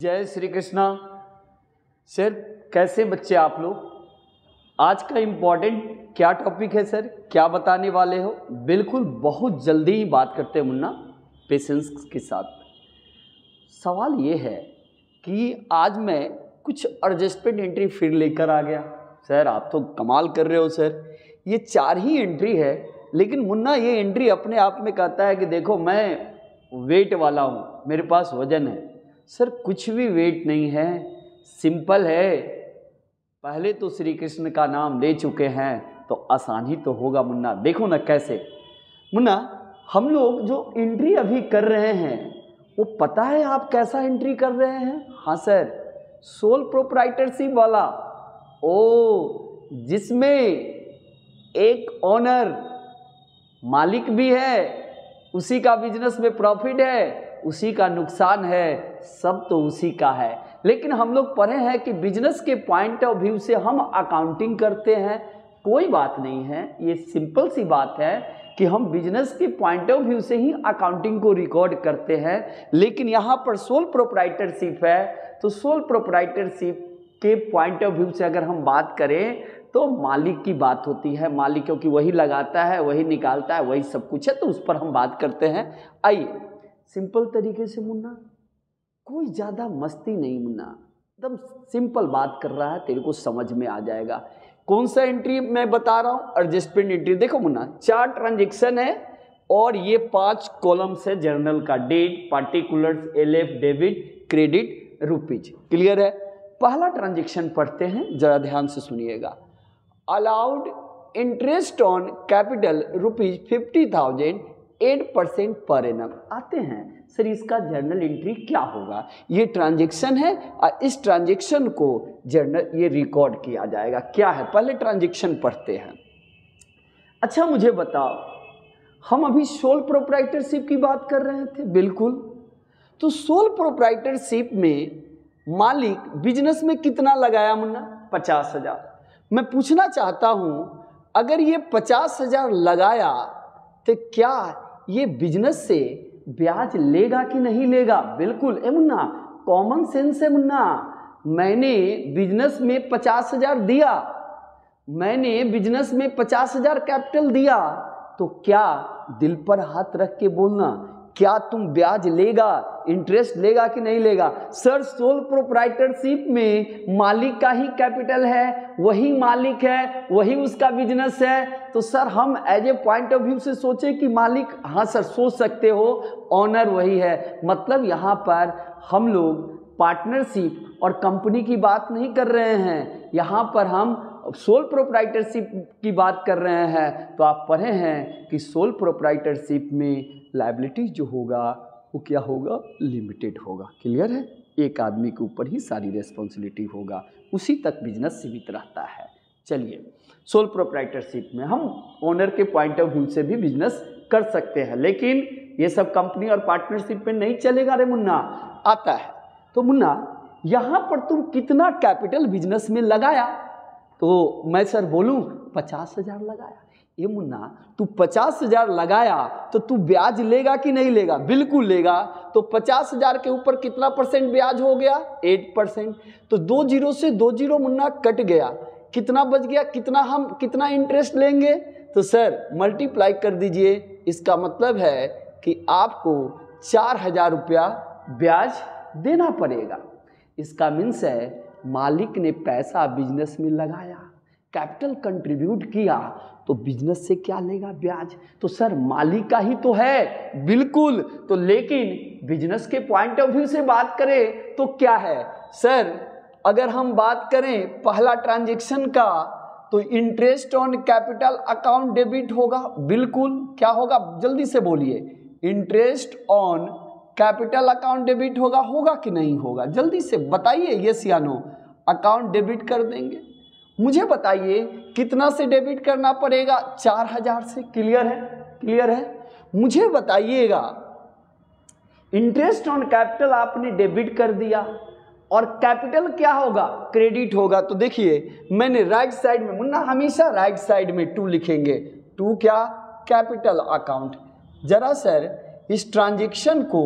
जय श्री कृष्णा। सर कैसे बच्चे आप लोग? आज का इम्पोर्टेंट क्या टॉपिक है सर? क्या बताने वाले हो? बिल्कुल बहुत जल्दी ही बात करते हैं मुन्ना, पेशेंस के साथ। सवाल ये है कि आज मैं कुछ एडजस्टमेंट एंट्री फिर लेकर आ गया। सर आप तो कमाल कर रहे हो सर, ये 4 ही एंट्री है, लेकिन मुन्ना ये एंट्री अपने आप में कहता है कि देखो मैं वेट वाला हूँ, मेरे पास वजन है। सर कुछ भी वेट नहीं है, सिंपल है। पहले तो श्री कृष्ण का नाम ले चुके हैं तो आसान ही तो होगा मुन्ना। देखो ना कैसे मुन्ना, हम लोग जो एंट्री अभी कर रहे हैं वो पता है आप कैसा एंट्री कर रहे हैं? हाँ सर, सोल प्रोप्राइटरशिप वाला। ओ, जिसमें एक ओनर मालिक भी है, उसी का बिजनेस में प्रॉफिट है, उसी का नुकसान है, सब तो उसी का है। लेकिन हम लोग पढ़े हैं कि बिजनेस के पॉइंट ऑफ व्यू से हम अकाउंटिंग करते हैं। कोई बात नहीं है, ये सिंपल सी बात है कि हम बिजनेस के पॉइंट ऑफ व्यू से ही अकाउंटिंग को रिकॉर्ड करते हैं। लेकिन यहाँ पर सोल प्रोप्राइटरशिप है, तो सोल प्रोप्राइटरशिप के पॉइंट ऑफ व्यू से अगर हम बात करें तो मालिक की बात होती है। मालिक क्योंकि वही लगाता है, वही निकालता है, वही सब कुछ है, तो उस पर हम बात करते हैं। आइए सिंपल तरीके से मुन्ना, कोई ज़्यादा मस्ती नहीं मुन्ना, एकदम सिंपल बात कर रहा है, तेरे को समझ में आ जाएगा। कौन सा एंट्री मैं बता रहा हूँ? Adjustment entry. देखो मुन्ना, 4 ट्रांजेक्शन है और ये 5 कॉलम्स है जर्नल का। Date, particulars, LF, debit, credit, rupees. Clear है? पहला ट्रांजेक्शन पढ़ते हैं, जरा ध्यान से सुनिएगा। Allowed interest on capital rupees 50,000 8% per annum. आते हैं सर इसका जर्नल एंट्री क्या होगा? ये ट्रांजैक्शन है और इस ट्रांजैक्शन को जर्नल ये रिकॉर्ड किया जाएगा। क्या है? पहले ट्रांजैक्शन पढ़ते हैं। अच्छा मुझे बताओ, हम अभी सोल प्रोप्राइटरशिप की बात कर रहे थे। बिल्कुल, तो सोल प्रोप्राइटरशिप में मालिक बिजनेस में कितना लगाया मुन्ना? 50,000। मैं पूछना चाहता हूं, अगर ये 50,000 लगाया तो क्या ये बिजनेस से ब्याज लेगा कि नहीं लेगा? बिल्कुल ए मुन्ना, कॉमन सेंस है मुन्ना। मैंने बिजनेस में 50,000 दिया, मैंने बिजनेस में 50,000 कैपिटल दिया, तो क्या दिल पर हाथ रख के बोलना, क्या तुम ब्याज लेगा, इंटरेस्ट लेगा कि नहीं लेगा? सर सोल प्रोप्राइटरशिप में मालिक का ही कैपिटल है, वही मालिक है, वही उसका बिजनेस है, तो सर हम as a point of view से सोचे कि मालिक, हाँ सर सोच सकते हो, ऑनर वही है। मतलब यहाँ पर हम लोग पार्टनरशिप और कंपनी की बात नहीं कर रहे हैं, यहाँ पर हम सोल प्रोप्राइटरशिप की बात कर रहे हैं। तो आप पढ़े हैं कि सोल प्रोप्राइटरशिप में लायबिलिटी जो होगा वो क्या होगा? लिमिटेड होगा। क्लियर है? एक आदमी के ऊपर ही सारी रेस्पॉन्सिबिलिटी होगा, उसी तक बिजनेस सीमित रहता है। चलिए, सोल प्रोप्राइटरशिप में हम ओनर के पॉइंट ऑफ व्यू से भी बिजनेस कर सकते हैं, लेकिन ये सब कंपनी और पार्टनरशिप में नहीं चलेगा रे मुन्ना। आता है तो मुन्ना, यहाँ पर तुम कितना कैपिटल बिजनेस में लगाया? तो मैं सर बोलूं 50,000 लगाया। ये मुन्ना, तू 50,000 लगाया तो तू ब्याज लेगा कि नहीं लेगा? बिल्कुल लेगा। तो 50,000 के ऊपर कितना परसेंट ब्याज हो गया? 8%। तो 2 जीरो से 2 जीरो मुन्ना कट गया, कितना बच गया? कितना इंटरेस्ट लेंगे? तो सर मल्टीप्लाई कर दीजिए। इसका मतलब है कि आपको 4,000 रुपया ब्याज देना पड़ेगा। इसका मीन्स है मालिक ने पैसा बिजनेस में लगाया, कैपिटल कंट्रीब्यूट किया, तो बिजनेस से क्या लेगा? ब्याज। तो सर मालिक का ही तो है। बिल्कुल, तो लेकिन बिजनेस के पॉइंट ऑफ व्यू से बात करें तो क्या है? सर अगर हम बात करें पहला ट्रांजैक्शन का, तो interest on capital account debit होगा। बिल्कुल, क्या होगा? जल्दी से बोलिए। Interest on capital account debit होगा कि नहीं होगा? जल्दी से बताइए, यस या नो। अकाउंट डेबिट कर देंगे। मुझे बताइए कितना से डेबिट करना पड़ेगा? 4,000 से। क्लियर है? क्लियर है? मुझे बताइएगा, इंटरेस्ट ऑन कैपिटल आपने डेबिट कर दिया और कैपिटल क्या होगा? क्रेडिट होगा। तो देखिए मैंने राइट साइड में, मुन्ना हमेशा राइट साइड में 2 लिखेंगे। 2 क्या? Capital account. जरा सर इस ट्रांजैक्शन को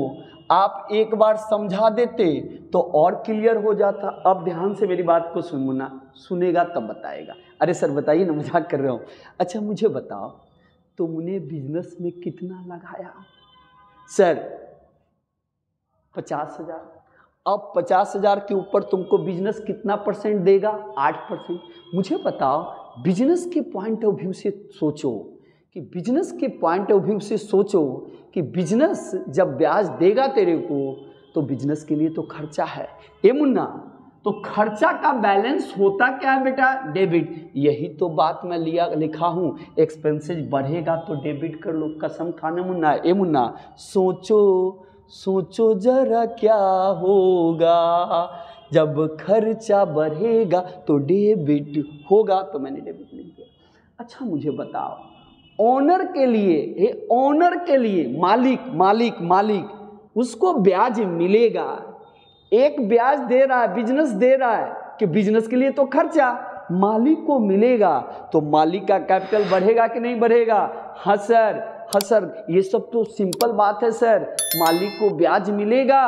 आप एक बार समझा देते तो और क्लियर हो जाता। अब ध्यान से मेरी बात को सुनना, सुनेगा तब बताएगा। अरे सर बताइए ना, मजाक कर रहा हूँ। अच्छा मुझे बताओ, तुमने बिजनेस में कितना लगाया? सर 50,000। अब 50,000 के ऊपर तुमको बिजनेस कितना परसेंट देगा? 8%। मुझे बताओ, बिजनेस के पॉइंट ऑफ व्यू से सोचो कि बिजनेस के पॉइंट ऑफ व्यू से सोचो कि बिजनेस जब ब्याज देगा तेरे को तो बिजनेस के लिए तो खर्चा है। ए मुन्ना, तो खर्चा का बैलेंस होता क्या है बेटा? डेबिट। यही तो बात मैं लिखा हूँ, एक्सपेंसेस बढ़ेगा तो डेबिट कर लो। कसम खाने मुन्ना। ए मुन्ना, सोचो सोचो जरा क्या होगा जब खर्चा बढ़ेगा तो डेबिट होगा। तो मैंने डेबिट लिख दिया। अच्छा मुझे बताओ, ओनर के लिए, ओनर के लिए, मालिक उसको ब्याज मिलेगा। एक ब्याज दे रहा है, बिजनेस दे रहा है कि बिजनेस के लिए तो खर्चा मालिक को मिलेगा, तो मालिक का कैपिटल बढ़ेगा कि नहीं बढ़ेगा? हाँ सर, ये सब तो सिंपल बात है सर। मालिक को ब्याज मिलेगा,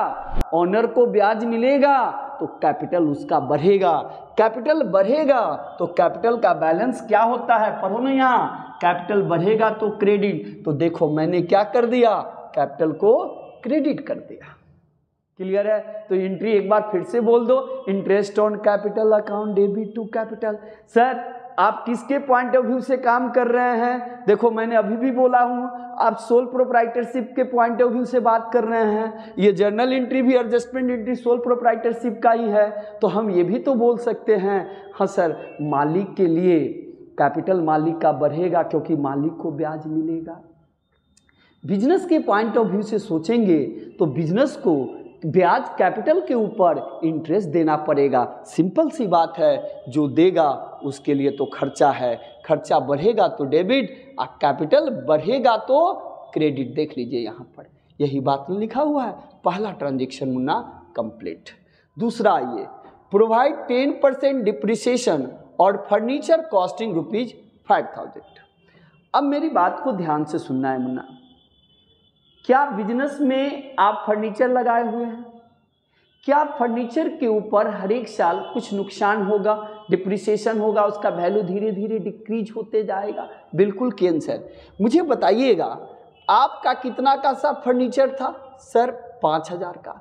ओनर को ब्याज मिलेगा, तो कैपिटल उसका बढ़ेगा। कैपिटल बढ़ेगा तो कैपिटल का बैलेंस क्या होता है? पढ़ो ना यहाँ, कैपिटल बढ़ेगा तो क्रेडिट। तो देखो मैंने क्या कर दिया, कैपिटल को क्रेडिट कर दिया। क्लियर है? तो एंट्री एक बार फिर से बोल दो, interest on capital account debit to capital. Sir आप किसके पॉइंट ऑफ व्यू से काम कर रहे हैं? देखो मैंने अभी भी बोला हूं, आप सोल प्रोप्राइटरशिप के पॉइंट ऑफ व्यू से बात कर रहे हैं। ये जर्नल एंट्री भी, एडजस्टमेंट एंट्री सोल प्रोप्राइटरशिप का ही है। तो हम ये भी तो बोल सकते हैं, हाँ सर मालिक के लिए कैपिटल मालिक का बढ़ेगा क्योंकि मालिक को ब्याज मिलेगा। बिजनेस के पॉइंट ऑफ व्यू से सोचेंगे तो बिजनेस को ब्याज कैपिटल के ऊपर इंटरेस्ट देना पड़ेगा। सिंपल सी बात है, जो देगा उसके लिए तो खर्चा है। खर्चा बढ़ेगा तो डेबिट और कैपिटल बढ़ेगा तो क्रेडिट। देख लीजिए यहाँ पर यही बात लिखा हुआ है। पहला ट्रांजेक्शन मुन्ना कंप्लीट। दूसरा ये प्रोवाइड 10% डिप्रिसिएशन और फर्नीचर कॉस्टिंग ₹5,000। अब मेरी बात को ध्यान से सुनना है मुन्ना। क्या बिजनेस में आप फर्नीचर लगाए हुए हैं? क्या फर्नीचर के ऊपर हर एक साल कुछ नुकसान होगा, डिप्रिसिएशन होगा, उसका वैल्यू धीरे धीरे डिक्रीज होते जाएगा? बिल्कुल कैंसर। मुझे बताइएगा आपका कितना का सा फर्नीचर था? सर 5,000 का।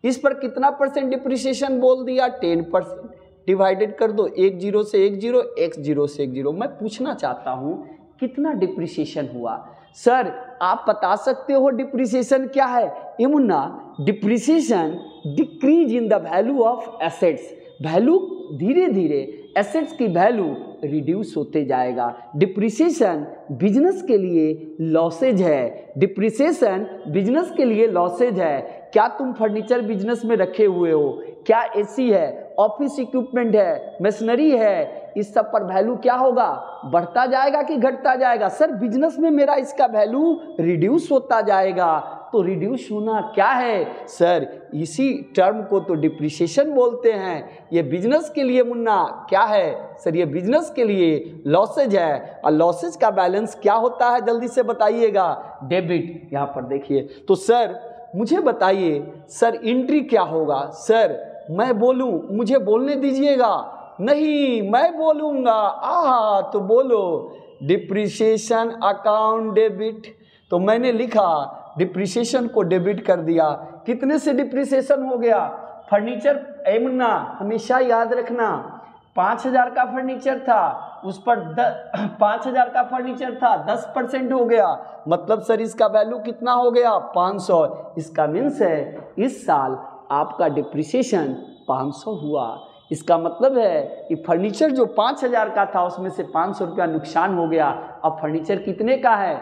इस पर कितना परसेंट डिप्रिसिएशन बोल दिया? 10%। डिवाइडेड कर दो, 1 0 से 1 0, x 0 से 1 0। मैं पूछना चाहता हूँ कितना डिप्रिसिएशन हुआ? सर आप बता सकते हो डिप्रिसिएशन क्या है? ये Munna, depreciation decrease in the value of assets. Value धीरे धीरे एसेट्स की वैल्यू रिड्यूस होते जाएगा। डिप्रिसिएशन बिजनेस के लिए लॉसेज है। डिप्रिसिएशन बिजनेस के लिए लॉसेज है। क्या तुम फर्नीचर बिजनेस में रखे हुए हो? क्या एसी है, ऑफिस इक्विपमेंट है, मशीनरी है, इस सब पर वैल्यू क्या होगा? बढ़ता जाएगा कि घटता जाएगा? सर बिजनेस में मेरा इसका वैल्यू रिड्यूस होता जाएगा। तो रिड्यूस होना क्या है? सर इसी टर्म को तो डिप्रिसिएशन बोलते हैं। ये बिजनेस के लिए मुन्ना क्या है? सर ये बिजनेस के लिए लॉसेज है। और लॉसेज का बैलेंस क्या होता है? जल्दी से बताइएगा। डेबिट। यहाँ पर देखिए। तो सर मुझे बताइए सर एंट्री क्या होगा? सर मैं बोलूं, मुझे बोलने दीजिएगा। नहीं मैं बोलूंगा। तो बोलो डिप्रिसिएशन अकाउंट डेबिट। तो मैंने लिखा डिप्रिसिएशन को डेबिट कर दिया। कितने से डिप्रिसिएशन हो गया? फर्नीचर ए मुन्ना हमेशा याद रखना, 5,000 का फर्नीचर था, उस पर 5,000 का फर्नीचर था, 10% हो गया। मतलब सर इसका वैल्यू कितना हो गया? 500। इसका मीन्स है इस साल आपका डिप्रिसिएशन 500 हुआ। इसका मतलब है कि फर्नीचर जो 5,000 का था उसमें से 500 रुपया नुकसान हो गया। अब फर्नीचर कितने का है?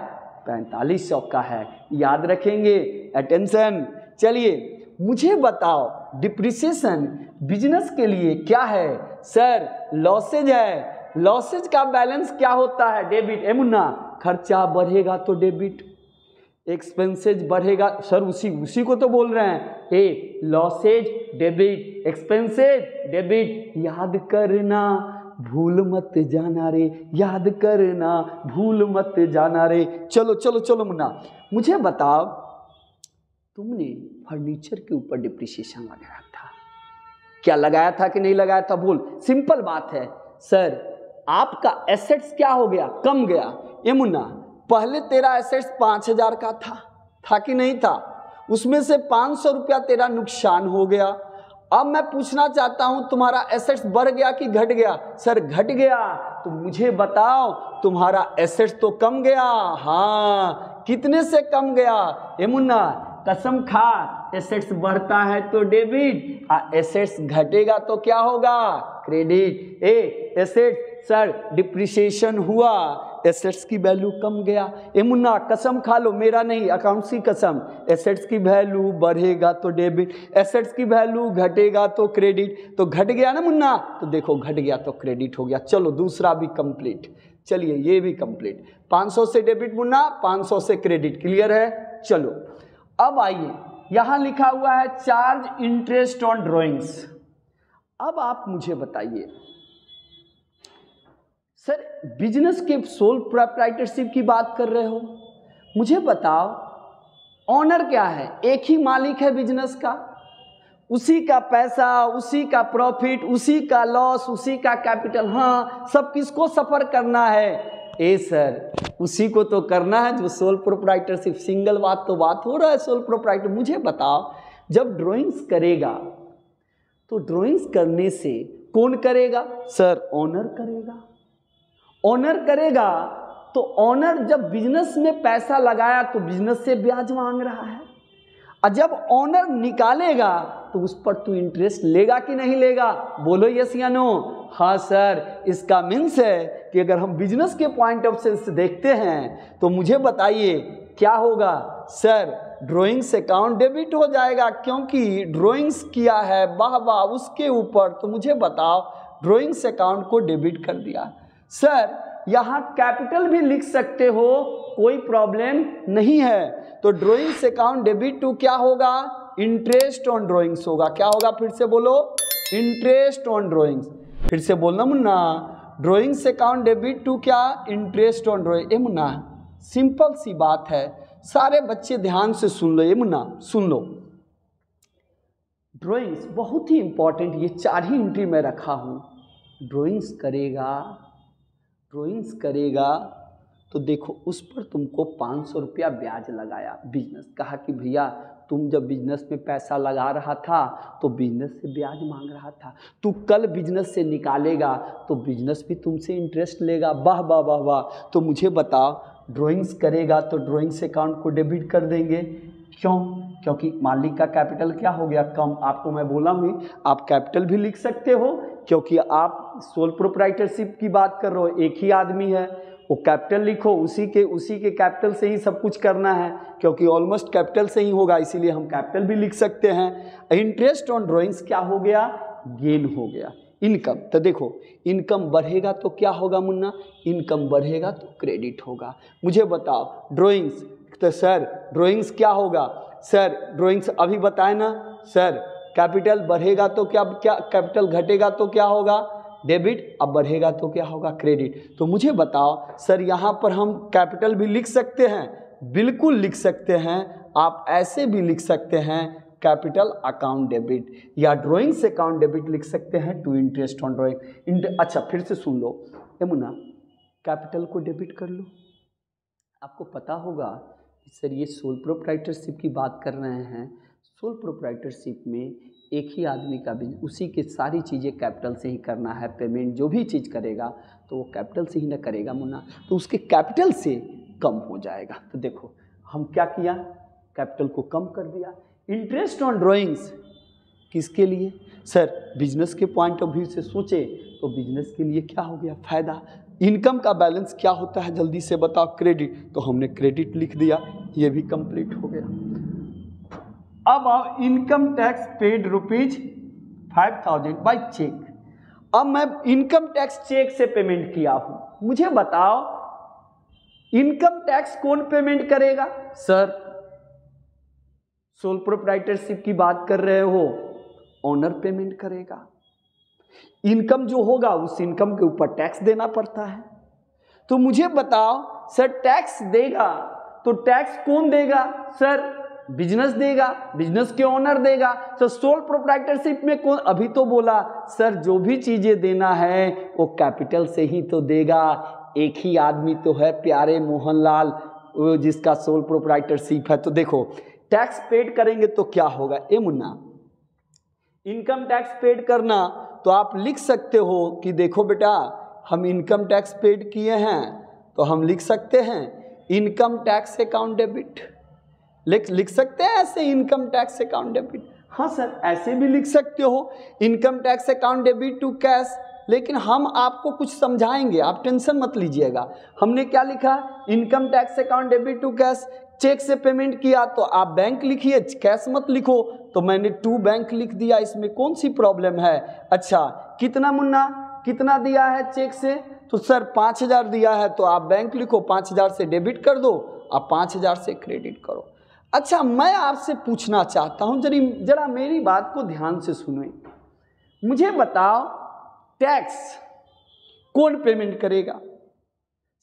4500 का है। याद रखेंगे। अटेंशन। चलिए मुझे बताओ डिप्रिसिएशन बिजनेस के लिए क्या है? सर लॉसेज है। लॉसेज का बैलेंस क्या होता है? डेबिट। ए मुन्ना, खर्चा बढ़ेगा तो डेबिट, एक्सपेंसेज बढ़ेगा। सर उसी को तो बोल रहे हैं। ए लॉसेज डेबिट, एक्सपेंसेज डेबिट। याद करना भूल मत जाना रे, याद करना भूल मत जाना रे। चलो चलो चलो मुन्ना, मुझे बताओ तुमने फर्नीचर के ऊपर डिप्रिसिएशन लगाया था, क्या लगाया था कि नहीं लगाया था? बोल। सिंपल बात है सर, आपका एसेट्स क्या हो गया? कम गया। ये मुन्ना, पहले तेरा एसेट्स 5,000 का था कि नहीं था? उसमें से 500 रुपया तेरा नुकसान हो गया। अब मैं पूछना चाहता हूं तुम्हारा एसेट्स बढ़ गया कि घट गया? सर घट गया। तो मुझे बताओ, तुम्हारा एसेट्स तो कम गया। हाँ, कितने से कम गया? ए मुन्ना, कसम खा, एसेट्स बढ़ता है तो डेबिट, एसेट्स घटेगा तो क्या होगा? क्रेडिट। एसेट सर डिप्रिसिएशन हुआ, एसेट्स की वैल्यू कम गया। ए मुन्ना कसम खा लो, मेरा नहीं, अकाउंट्स की कसम, एसेट्स की वैल्यू बढ़ेगा तो डेबिट, एसेट्स की वैल्यू घटेगा तो क्रेडिट। तो घट गया ना मुन्ना, तो देखो घट गया तो क्रेडिट हो गया। चलो दूसरा भी कंप्लीट, चलिए ये भी कंप्लीट। 500 से डेबिट मुन्ना, 500 से क्रेडिट। क्लियर है? चलो अब आइए, यहां लिखा हुआ है चार्ज इंटरेस्ट ऑन ड्रॉइंग्स। अब आप मुझे बताइए सर, बिजनेस के सोल प्रोप्राइटरशिप की बात कर रहे हो, मुझे बताओ ऑनर क्या है? एक ही मालिक है बिजनेस का, उसी का पैसा, उसी का प्रॉफिट, उसी का लॉस, उसी का कैपिटल। हाँ, सब किसको सफर करना है? ए सर, उसी को तो करना है जो सोल प्रोप्राइटरशिप। सिंगल बात हो रहा है सोल प्रोप्राइटर। मुझे बताओ, जब ड्राइंग्स करेगा तो ड्राइंग्स करने से कौन करेगा? सर ऑनर करेगा। ऑनर करेगा तो ऑनर जब बिजनेस में पैसा लगाया तो बिजनेस से ब्याज मांग रहा है, और जब ऑनर निकालेगा तो उस पर तू इंटरेस्ट लेगा कि नहीं लेगा? बोलो यस या नो। हाँ सर, इसका मीन्स है कि अगर हम बिजनेस के पॉइंट ऑफ व्यू से देखते हैं तो मुझे बताइए क्या होगा? सर ड्राइंग्स अकाउंट डेबिट हो जाएगा, क्योंकि ड्राइंग्स किया है वाह वाह उसके ऊपर। तो मुझे बताओ, ड्राइंग्स अकाउंट को डेबिट कर दिया। सर यहाँ कैपिटल भी लिख सकते हो, कोई प्रॉब्लम नहीं है। तो ड्राइंग्स अकाउंट डेबिट टू क्या होगा? इंटरेस्ट ऑन ड्राइंग्स होगा। क्या होगा? फिर से बोलो, इंटरेस्ट ऑन ड्राइंग्स। फिर से बोलना Munna, drawings account debit to क्या? Interest on drawing. ए मुन्ना, सिंपल सी बात है, सारे बच्चे ध्यान से सुन लो। ये मुन्ना सुन लो, ड्राइंग्स बहुत ही इंपॉर्टेंट, ये 4 ही एंट्री में रखा हूँ। ड्राइंग्स करेगा तो देखो उस पर तुमको 500 रुपया ब्याज लगाया। बिजनेस कहा कि भैया तुम जब बिजनेस में पैसा लगा रहा था तो बिजनेस से ब्याज मांग रहा था, तू कल बिजनेस से निकालेगा तो बिजनेस भी तुमसे इंटरेस्ट लेगा। वाह वाह वाह वाह। तो मुझे बताओ, ड्राइंग्स करेगा तो ड्राइंग्स अकाउंट को डेबिट कर देंगे। क्यों? क्योंकि मालिक का कैपिटल क्या हो गया? कम। आपको मैं बोला हूँ आप कैपिटल भी लिख सकते हो, क्योंकि आप सोल प्रोप्राइटरशिप की बात कर रहे हो, एक ही आदमी है, वो कैपिटल लिखो, उसी के कैपिटल से ही सब कुछ करना है, क्योंकि ऑलमोस्ट कैपिटल से ही होगा, इसीलिए हम कैपिटल भी लिख सकते हैं। इंटरेस्ट ऑन ड्राइंग्स क्या हो गया? गेन हो गया। इनकम, तो देखो इनकम बढ़ेगा तो क्या होगा मुन्ना? इनकम बढ़ेगा तो क्रेडिट होगा। मुझे बताओ ड्राइंग्स, तो सर ड्राइंग्स क्या होगा? सर ड्राइंग्स अभी बताए ना सर, कैपिटल बढ़ेगा तो क्या कैपिटल घटेगा तो क्या होगा? डेबिट। अब बढ़ेगा तो क्या होगा? क्रेडिट। तो मुझे बताओ सर, यहाँ पर हम कैपिटल भी लिख सकते हैं? बिल्कुल लिख सकते हैं। आप ऐसे भी लिख सकते हैं, कैपिटल अकाउंट डेबिट, या ड्राइंग्स अकाउंट डेबिट लिख सकते हैं टू इंटरेस्ट ऑन ड्राइंग। अच्छा फिर से सुन लो यमुना, कैपिटल को डेबिट कर लो। आपको पता होगा सर ये सोल प्रोप्राइटरशिप की बात कर रहे हैं। सोल प्रोप्राइटरशिप में एक ही आदमी का भी उसी के सारी चीज़ें कैपिटल से ही करना है। पेमेंट जो भी चीज़ करेगा तो वो कैपिटल से ही ना करेगा मुन्ना, तो उसके कैपिटल से कम हो जाएगा। तो देखो हम क्या किया, कैपिटल को कम कर दिया। इंटरेस्ट ऑन ड्राइंग्स किसके लिए? सर बिजनेस के पॉइंट ऑफ व्यू से सोचे तो बिजनेस के लिए क्या हो गया? फायदा। इनकम का बैलेंस क्या होता है जल्दी से बताओ? क्रेडिट। तो हमने क्रेडिट लिख दिया, ये भी कंप्लीट हो गया। अब आओ income tax paid ₹5000 by cheque. अब मैं इनकम टैक्स चेक से पेमेंट किया हूं, मुझे बताओ इनकम टैक्स कौन पेमेंट करेगा? सर सोल प्रोप्राइटरशिप की बात कर रहे हो, ओनर पेमेंट करेगा। इनकम जो होगा उस इनकम के ऊपर टैक्स देना पड़ता है। तो मुझे बताओ सर टैक्स देगा तो टैक्स कौन देगा? सर बिजनेस देगा, बिजनेस के ओनर देगा। तो सोल प्रोप्राइटरशिप में कौन, अभी तो बोला सर जो भी चीजें देना है वो कैपिटल से ही तो देगा। एक ही आदमी तो है प्यारे मोहनलाल जिसका सोल प्रोप्राइटरशिप है। तो देखो टैक्स पेड करेंगे तो क्या होगा, ए मुन्ना, इनकम टैक्स पेड करना तो आप लिख सकते हो कि देखो बेटा हम इनकम टैक्स पेड किए हैं, तो हम लिख सकते हैं इनकम टैक्स अकाउंट डेबिट, लिख सकते हैं ऐसे इनकम टैक्स अकाउंट डेबिट। हाँ सर ऐसे भी लिख सकते हो income tax account debit to cash, लेकिन हम आपको कुछ समझाएंगे, आप टेंशन मत लीजिएगा। हमने क्या लिखा, income tax account debit to cash, cheque से पेमेंट किया तो आप बैंक लिखिए, कैश मत लिखो, तो मैंने टू बैंक लिख दिया, इसमें कौन सी प्रॉब्लम है। अच्छा कितना मुन्ना, कितना दिया है चेक से, तो सर 5000 दिया है, तो आप बैंक लिखो 5000 से डेबिट कर दो, आप 5000 से क्रेडिट करो। अच्छा मैं आपसे पूछना चाहता हूँ, जरा मेरी बात को ध्यान से सुनो, मुझे बताओ टैक्स कौन पेमेंट करेगा।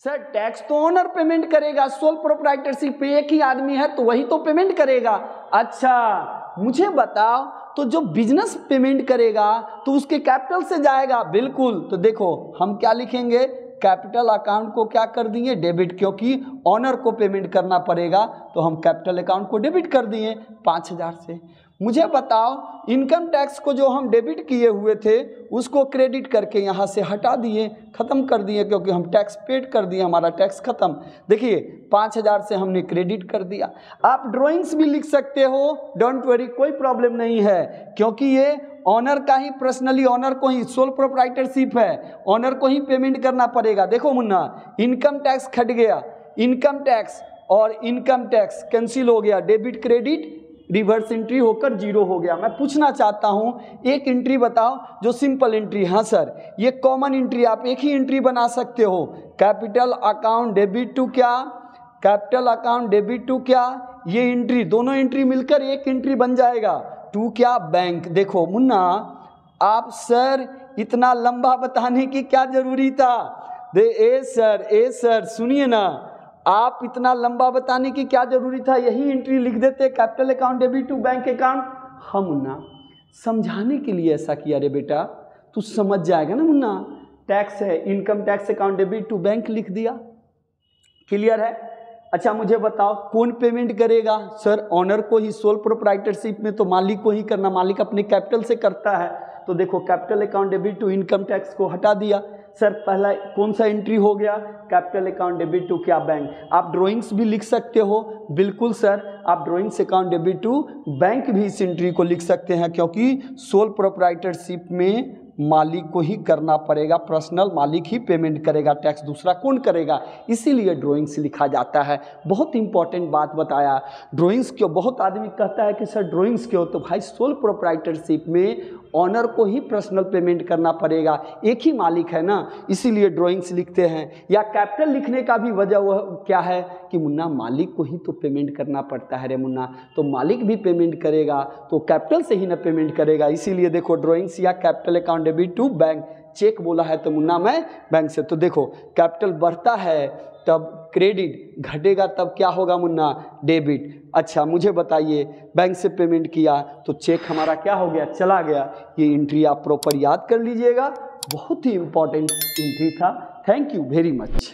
सर टैक्स तो ओनर पेमेंट करेगा, सोल प्रोप्राइटरशिप पे एक ही आदमी है तो वही तो पेमेंट करेगा। अच्छा मुझे बताओ तो जो बिजनेस पेमेंट करेगा तो उसके कैपिटल से जाएगा, बिल्कुल। तो देखो हम क्या लिखेंगे, कैपिटल अकाउंट को क्या कर दिए, डेबिट, क्योंकि ऑनर को पेमेंट करना पड़ेगा तो हम कैपिटल अकाउंट को डेबिट कर दिए 5000 से। मुझे बताओ इनकम टैक्स को जो हम डेबिट किए हुए थे उसको क्रेडिट करके यहाँ से हटा दिए, ख़त्म कर दिए, क्योंकि हम टैक्स पेड कर दिए, हमारा टैक्स ख़त्म। देखिए 5000 से हमने क्रेडिट कर दिया। आप ड्राइंग्स भी लिख सकते हो, डोंट वरी, कोई प्रॉब्लम नहीं है, क्योंकि ये ऑनर का ही पर्सनली, ऑनर को ही, सोल प्रोप्राइटरशिप है, ऑनर को ही पेमेंट करना पड़ेगा। देखो मुन्ना इनकम टैक्स हट गया, इनकम टैक्स और इनकम टैक्स कैंसिल हो गया, डेबिट क्रेडिट रिवर्स एंट्री होकर जीरो हो गया। मैं पूछना चाहता हूं एक एंट्री बताओ जो सिंपल एंट्री, हाँ सर ये कॉमन एंट्री, आप एक ही एंट्री बना सकते हो, कैपिटल अकाउंट डेबिट टू क्या, कैपिटल अकाउंट डेबिट टू क्या, ये एंट्री, दोनों एंट्री मिलकर एक एंट्री बन जाएगा, टू क्या, बैंक। देखो मुन्ना आप सर इतना लंबा बताने की क्या जरूरी था, ए सर सुनिए ना, आप इतना लंबा बताने की क्या जरूरी था, यही एंट्री लिख देते, capital account debit to bank account. हाँ मुन्ना समझाने के लिए ऐसा किया रे बेटा, तू समझ जाएगा ना मुन्ना, टैक्स है income tax account debit to bank लिख दिया, क्लियर है। अच्छा मुझे बताओ कौन पेमेंट करेगा, सर ऑनर को ही, सोल प्रोप्राइटरशिप में तो मालिक को ही करना, मालिक अपने कैपिटल से करता है। तो देखो capital account debit to income tax को हटा दिया, सर पहला कौन सा एंट्री हो गया, कैपिटल अकाउंट डेबिट टू क्या, बैंक। आप ड्राइंग्स भी लिख सकते हो, बिल्कुल सर आप drawings account debit to bank भी इस एंट्री को लिख सकते हैं, क्योंकि सोल प्रोप्राइटरशिप में मालिक को ही करना पड़ेगा, पर्सनल मालिक ही पेमेंट करेगा टैक्स, दूसरा कौन करेगा, इसीलिए ड्राइंग्स लिखा जाता है। बहुत इंपॉर्टेंट बात बताया, ड्राइंग्स क्यों, बहुत आदमी कहता है कि सर ड्राइंग्स क्यों, तो भाई सोल प्रोप्राइटरशिप में ऑनर को ही पर्सनल पेमेंट करना पड़ेगा, एक ही मालिक है ना, इसीलिए ड्राइंग्स लिखते हैं। या कैपिटल लिखने का भी वजह वह क्या है कि मुन्ना मालिक को ही तो पेमेंट करना पड़ता है रे मुन्ना, तो मालिक भी पेमेंट करेगा तो कैपिटल से ही ना पेमेंट करेगा, इसीलिए देखो ड्राइंग्स या capital account debit to bank. Cheque बोला है तो मुन्ना मैं बैंक से, तो देखो कैपिटल बढ़ता है तब क्रेडिट, घटेगा तब क्या होगा मुन्ना, डेबिट। अच्छा मुझे बताइए बैंक से पेमेंट किया तो चेक हमारा क्या हो गया, चला गया। ये एंट्री आप प्रॉपर याद कर लीजिएगा, बहुत ही इंपॉर्टेंट एंट्री था। Thank you very much.